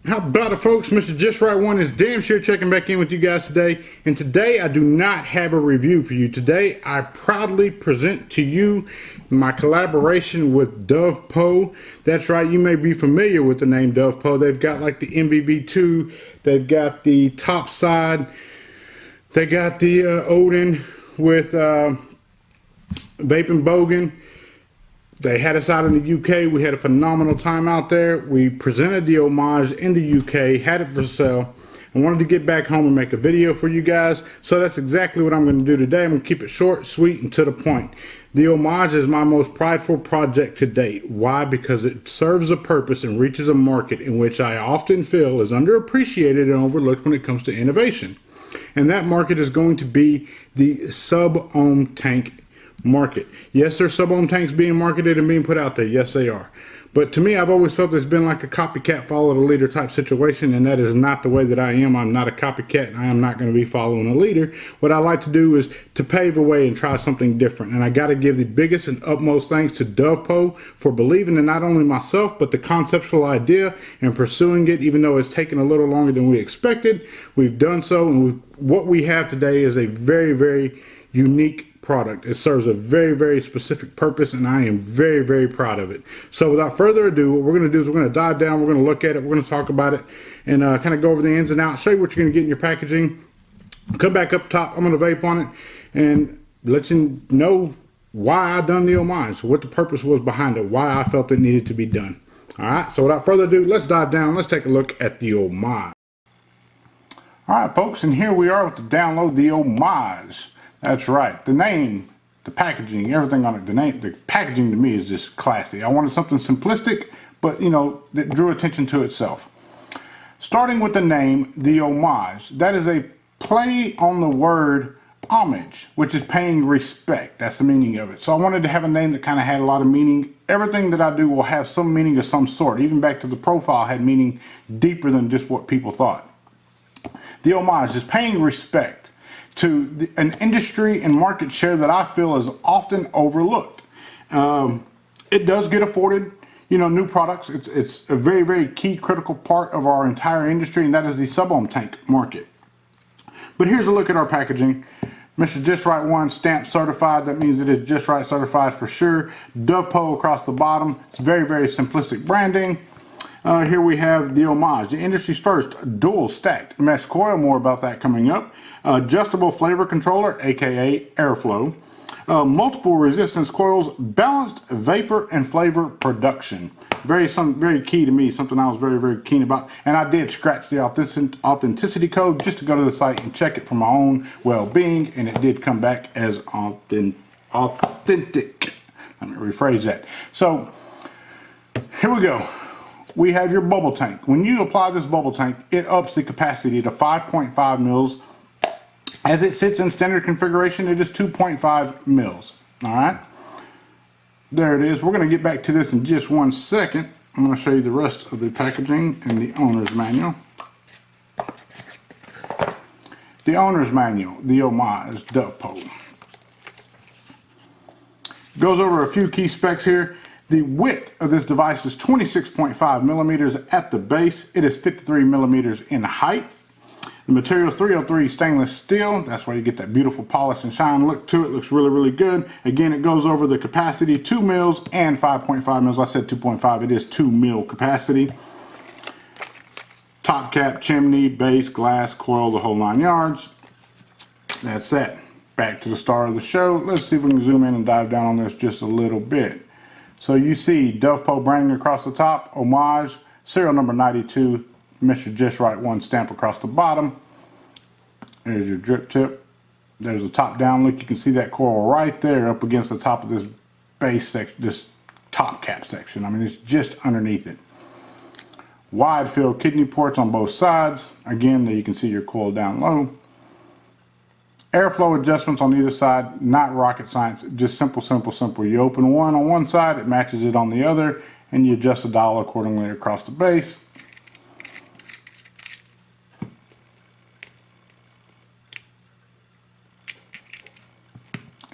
How about it, folks? Mr. Just Right One is damn sure checking back in with you guys today. And today I do not have a review for you. Today I proudly present to you my collaboration with Dove Poe. That's right, you may be familiar with the name Dove Poe. They've got like the MVB2, they've got the top side, they got the Odin with Vape and Bogan. They had us out in the UK. We had a phenomenal time out there. We presented the Ohmage in the UK, had it for sale. I wanted to get back home and make a video for you guys. So that's exactly what I'm going to do today. I'm going to keep it short, sweet, and to the point. The Ohmage is my most prideful project to date. Why? Because it serves a purpose and reaches a market in which I often feel is underappreciated and overlooked when it comes to innovation. And that market is going to be the sub-ohm tank market. Yes, there's sub-ohm tanks being marketed and being put out there. Yes, they are. But to me, I've always felt it's been like a copycat, follow the leader type situation, and that is not the way that I am. I'm not a copycat, and I am not going to be following a leader. What I like to do is to pave a way and try something different. And I got to give the biggest and utmost thanks to Dove Poe for believing in not only myself, but the conceptual idea and pursuing it, even though it's taken a little longer than we expected. We've done so, and what we have today is a very, very unique product. It serves a very, very specific purpose, and I am very, very proud of it. So without further ado, what we're going to do is we're going to dive down, we're going to look at it, we're going to talk about it, and kind of go over the ins and outs, show you what you're going to get in your packaging. Come back up top, I'm going to vape on it, and let you know why I done the Ohmage, what the purpose was behind it, why I felt it needed to be done. Alright, so without further ado, let's dive down, let's take a look at the Ohmage. Alright folks, and here we are with the download, the Ohmage. That's right. The name, the packaging, everything on it. The packaging to me is just classy. I wanted something simplistic, but you know, that drew attention to itself. Starting with the name, the Ohmage. That is a play on the word homage, which is paying respect. That's the meaning of it. So I wanted to have a name that kind of had a lot of meaning. Everything that I do will have some meaning of some sort. Even back to the profile had meaning deeper than just what people thought. The Ohmage is paying respect to an industry and market share that I feel is often overlooked. It does get afforded, you know, new products. It's a very, very key critical part of our entire industry, and that is the sub-ohm tank market. But here's a look at our packaging. Mr. Just Right One stamp certified. That means it is Just Right certified for sure. Dove Poe across the bottom. It's very, very simplistic branding. Here we have the Ohmage, the industry's first dual stacked mesh coil. More about that coming up. Adjustable flavor controller, aka airflow. Multiple resistance coils, balanced vapor and flavor production. Very key to me, something I was very, very keen about. And I did scratch the authenticity code just to go to the site and check it for my own well-being, and it did come back as authentic. Let me rephrase that. So here we go. We have your bubble tank. When you apply this bubble tank, it ups the capacity to 5.5 mils. As it sits in standard configuration, it is 2.5 mils. All right. There it is. We're going to get back to this in just one second. I'm going to show you the rest of the packaging and the owner's manual. The owner's manual, the Ohmage Dove Poe. Goes over a few key specs here. The width of this device is 26.5 millimeters at the base. It is 53 millimeters in height. The material is 303 stainless steel. That's why you get that beautiful polish and shine look to it. Looks really, really good. Again, it goes over the capacity, 2 mils and 5.5 mils. I said 2.5. It is 2 mil capacity. Top cap, chimney, base, glass, coil, the whole 9 yards. That's that. Back to the star of the show. Let's see if we can zoom in and dive down on this just a little bit. So you see Dove Poe branding across the top, Ohmage, serial number 92, Mr. Just Right One stamp across the bottom. There's your drip tip. There's a top down look. You can see that coil right there up against the top of this base section, this top cap section. I mean, it's just underneath it. Wide field kidney ports on both sides. Again, there you can see your coil down low. Airflow adjustments on either side, not rocket science, just simple. You open one on one side, it matches it on the other, and you adjust the dial accordingly across the base.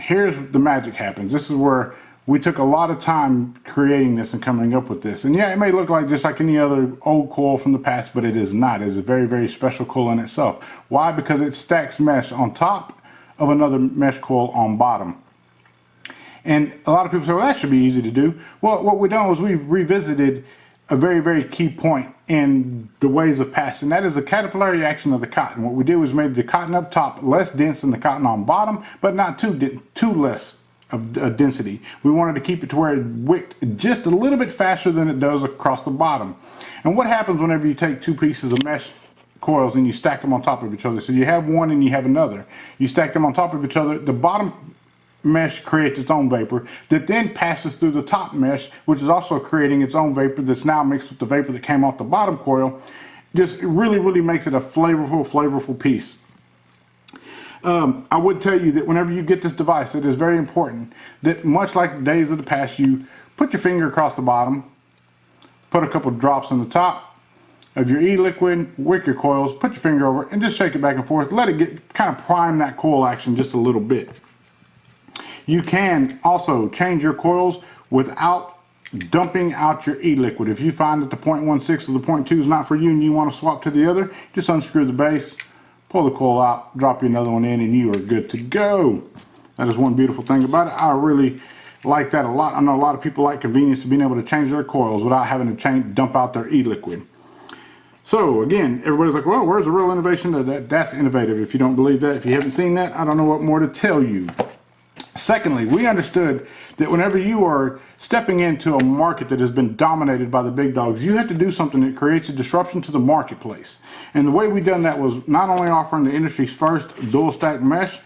Here's the magic happens. This is where we took a lot of time creating this and coming up with this. And yeah, it may look like just like any other old coil from the past, but it is not. It is a very, very special coil in itself. Why? Because it stacks mesh on top of another mesh coil on bottom. And a lot of people say, well, that should be easy to do. Well, what we've done was we've revisited a very, very key point in the ways of passing. That is the capillary action of the cotton. What we did was made the cotton up top less dense than the cotton on bottom, but not too less of density. We wanted to keep it to where it wicked just a little bit faster than it does across the bottom. And what happens whenever you take two pieces of mesh coils and you stack them on top of each other? So you have one and you have another. You stack them on top of each other. The bottom mesh creates its own vapor that then passes through the top mesh, which is also creating its own vapor that's now mixed with the vapor that came off the bottom coil. Just really, really makes it a flavorful piece. I would tell you that whenever you get this device, it is very important that, much like days of the past, you put your finger across the bottom, put a couple of drops on the top of your e-liquid, wick your coils, put your finger over it, and just shake it back and forth. Let it get kind of prime that coil action just a little bit. You can also change your coils without dumping out your e-liquid. If you find that the 0.16 or the 0.2 is not for you and you want to swap to the other, just unscrew the base, pull the coil out, drop you another one in, and you are good to go. That is one beautiful thing about it. I really like that a lot. I know a lot of people like convenience of being able to change their coils without having to dump out their e-liquid. So again, everybody's like, well, where's the real innovation? That's innovative. If you don't believe that, if you haven't seen that, I don't know what more to tell you. Secondly, we understood that whenever you are stepping into a market that has been dominated by the big dogs, you have to do something that creates a disruption to the marketplace. And the way we done that was not only offering the industry's first dual stack mesh.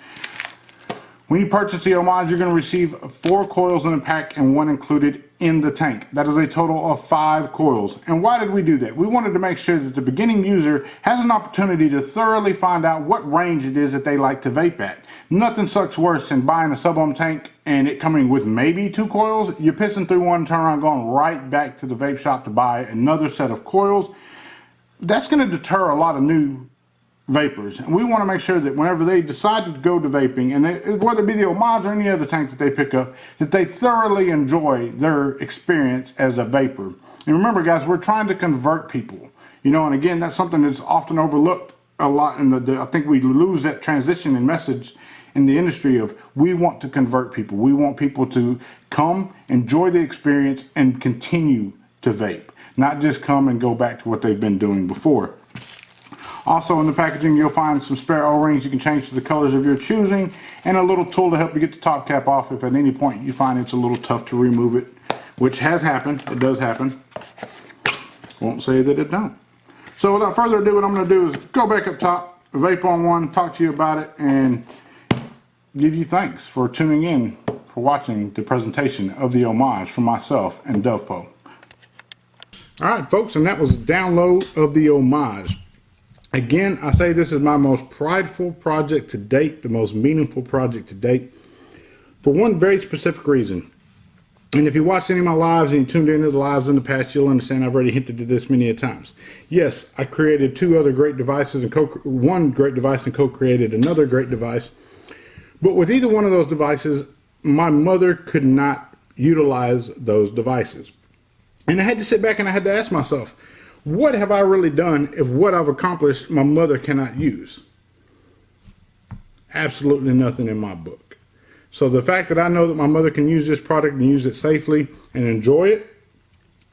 When you purchase the Ohmage, you're going to receive 4 coils in a pack and 1 included in the tank. That is a total of 5 coils. And why did we do that? We wanted to make sure that the beginning user has an opportunity to thoroughly find out what range it is that they like to vape at. Nothing sucks worse than buying a sub-ohm tank and it coming with maybe 2 coils. You're pissing through one, turn around, going right back to the vape shop to buy another set of coils. That's going to deter a lot of new vapors, and we want to make sure that whenever they decide to go to vaping, and whether it be the Ohmage or any other tank that they pick up, that they thoroughly enjoy their experience as a vapor. And remember, guys, we're trying to convert people, you know, and again, that's something that's often overlooked a lot. And I think we lose that transition in message in the industry of we want to convert people. We want people to come, enjoy the experience, and continue to vape, not just come and go back to what they've been doing before. Also in the packaging, you'll find some spare O-rings you can change to the colors of your choosing, and a little tool to help you get the top cap off if at any point you find it's a little tough to remove it, which has happened. It does happen. Won't say that it don't. So without further ado, what I'm going to do is go back up top, vape on one, talk to you about it, and give you thanks for tuning in, for watching the presentation of the Ohmage from myself and Dovepo. Alright folks, and that was a download of the Ohmage. Again, I say this is my most prideful project to date, the most meaningful project to date, for one very specific reason. And if you watched any of my lives and you tuned into the lives in the past, you'll understand I've already hinted at this many a times. Yes, I created 2 other great devices, and one great device and co-created another great device. But with either one of those devices, my mother could not utilize those devices. And I had to sit back and I had to ask myself, what have I really done if what I've accomplished my mother cannot use? Absolutely nothing in my book. So the fact that I know that my mother can use this product and use it safely and enjoy it,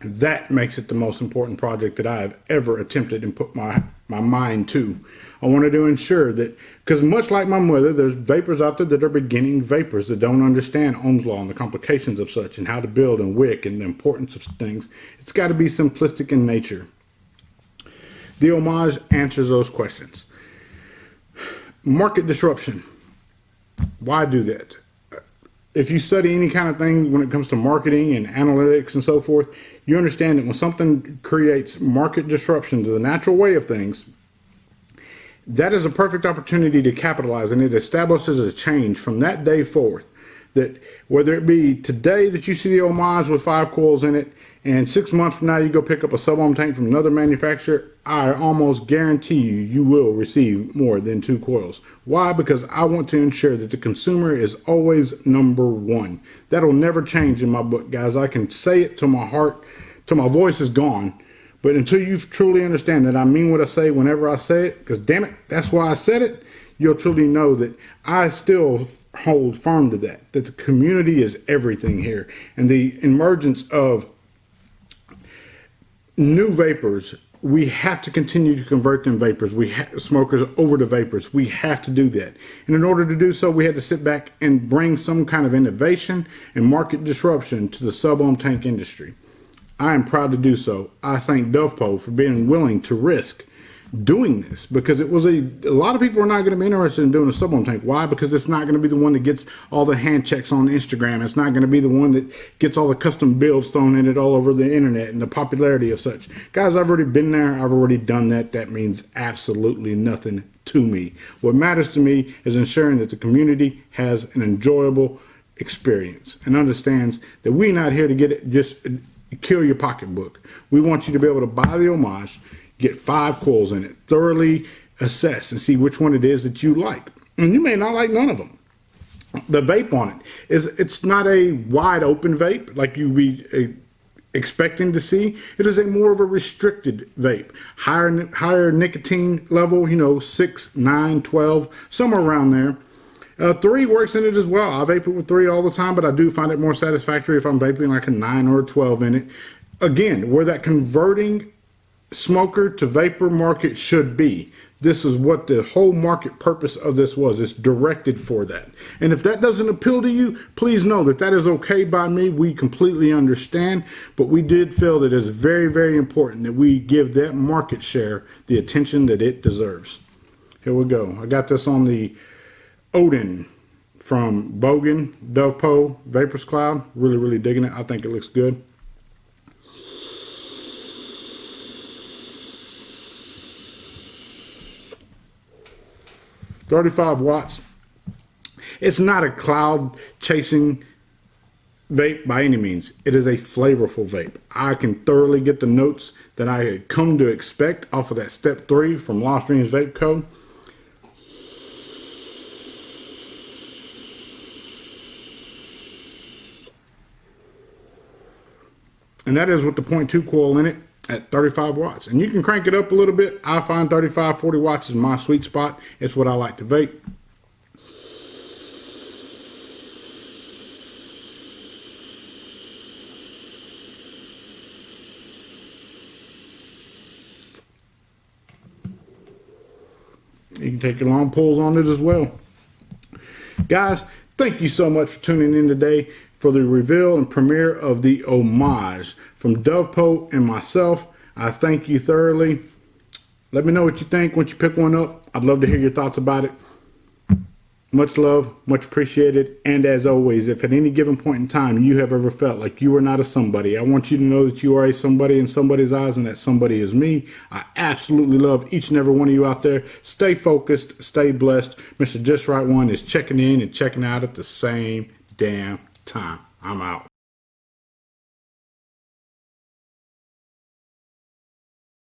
that makes it the most important project that I have ever attempted and put my mind to. I wanted to ensure that, because much like my mother, there's vapors out there that are beginning vapors that don't understand Ohm's law and the complications of such and how to build and wick and the importance of things. It's got to be simplistic in nature. The Ohmage answers those questions. Market disruption. Why do that? If you study any kind of thing when it comes to marketing and analytics and so forth, you understand that when something creates market disruption to the natural way of things, that is a perfect opportunity to capitalize, and it establishes a change from that day forth. That whether it be today that you see the Ohmage with 5 coils in it, and 6 months from now you go pick up a sub-ohm tank from another manufacturer, I almost guarantee you will receive more than 2 coils. Why? Because I want to ensure that the consumer is always number one. That'll never change in my book, guys. I can say it till my heart, till my voice is gone. But until you truly understand that I mean what I say whenever I say it, because damn it, that's why I said it, you'll truly know that I still hold firm to that the community is everything here. And the emergence of new vapors, we have to continue to convert them vapors. Smokers over to vapors. We have to do that. And in order to do so, we had to sit back and bring some kind of innovation and market disruption to the sub-ohm tank industry. I am proud to do so. I thank DovePo for being willing to risk doing this, because it was a lot of people are not going to be interested in doing a sub-ohm tank. Why? Because it's not going to be the one that gets all the hand checks on Instagram. It's not going to be the one that gets all the custom builds thrown in it all over the internet and the popularity of such. Guys, I've already been there. I've already done that. That means absolutely nothing to me. What matters to me is ensuring that the community has an enjoyable experience and understands that we're not here to get it, just kill your pocketbook. We want you to be able to buy the Ohmage, get 5 coils in it, thoroughly assess and see which one it is that you like. And you may not like none of them. The vape on it it's not a wide open vape like you'd be expecting to see. It is a more of a restricted vape. Higher nicotine level, you know, 6, 9, 12, somewhere around there. 3 works in it as well. I vape it with 3 all the time, but I do find it more satisfactory if I'm vaping like a 9 or a 12 in it. Again, where that converting smoker to vapor market should be. This is what the whole market purpose of this was. It's directed for that. And if that doesn't appeal to you, please know that that is okay by me. We completely understand, but we did feel that it's very, very important that we give that market share the attention that it deserves. Here we go. I got this on the Odin from Bogan, DovePo, Vapors Cloud. Really, really digging it. I think it looks good. $35 watts. It's not a cloud chasing vape by any means. It is a flavorful vape. I can thoroughly get the notes that I had come to expect off of that step 3 from Lost Dreams Vape Co. And that is with the 0.2 coil in it at 35 watts. And you can crank it up a little bit. I find 35, 40 watts is my sweet spot. It's what I like to vape. You can take your long pulls on it as well. Guys, thank you so much for tuning in today for the reveal and premiere of the Ohmage from DovePo and myself. I thank you thoroughly. Let me know what you think once you pick one up. I'd love to hear your thoughts about it. Much love, much appreciated. And as always, if at any given point in time you have ever felt like you are not a somebody, I want you to know that you are a somebody in somebody's eyes, and that somebody is me. I absolutely love each and every one of you out there. Stay focused, stay blessed. Mr. Just Right One is checking in and checking out at the same damn time. I'm out.